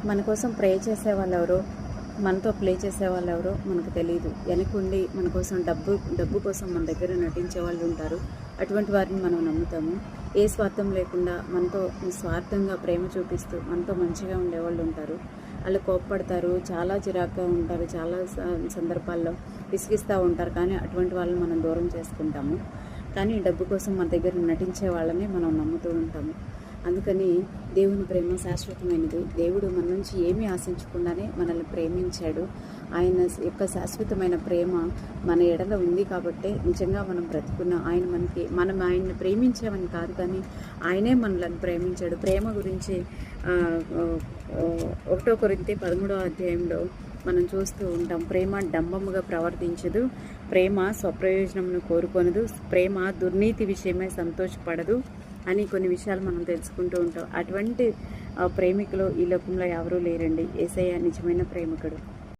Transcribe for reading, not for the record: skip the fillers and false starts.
మన కోసం ప్రే చేసే వాళ్ళు ఎవరో, మనతో ప్లే చేసే వాళ్ళు ఎవరో మనకు తెలియదు. వెనకుండి మన కోసం డబ్బు కోసం మన దగ్గర నటించే వాళ్ళు ఉంటారు. అటువంటి వారిని మనం నమ్ముతాము. ఏ స్వార్థం లేకుండా మనతో నిస్వార్థంగా ప్రేమ చూపిస్తూ మనతో మంచిగా ఉండేవాళ్ళు ఉంటారు. వాళ్ళు కోప్పడతారు, చాలా చిరాకుగా ఉంటారు, చాలా సందర్భాల్లో విసిగిస్తూ ఉంటారు. కానీ అటువంటి వాళ్ళని మనం దూరం చేసుకుంటాము. కానీ డబ్బు కోసం మన దగ్గర నటించే వాళ్ళని మనం నమ్ముతూ ఉంటాము. అందుకని దేవుని ప్రేమ శాశ్వతమైనది. దేవుడు మన నుంచి ఏమీ ఆశించకుండానే మనల్ని ప్రేమించాడు. ఆయన యొక్క శాశ్వతమైన ప్రేమ మన ఎడల ఉంది కాబట్టే నిజంగా మనం బ్రతుకున్న మనం ఆయన్ని ప్రేమించామని కాదు, కానీ ఆయనే మనల్ని ప్రేమించాడు. ప్రేమ గురించి 1 కొరింథీ 13వ అధ్యాయంలో మనం చూస్తూ ఉంటాం. ప్రేమ డంబముగా ప్రవర్తించదు, ప్రేమ స్వప్రయోజనమును కోరుకొనదు, ప్రేమ దుర్నీతి విషయమై సంతోషపడదు అని కొన్ని విషయాలు మనం తెలుసుకుంటూ ఉంటాం. అటువంటి ప్రేమికులు ఈ లోకంలో ఎవరూ లేరండి. యేసయ్య నిజమైన ప్రేమికుడు.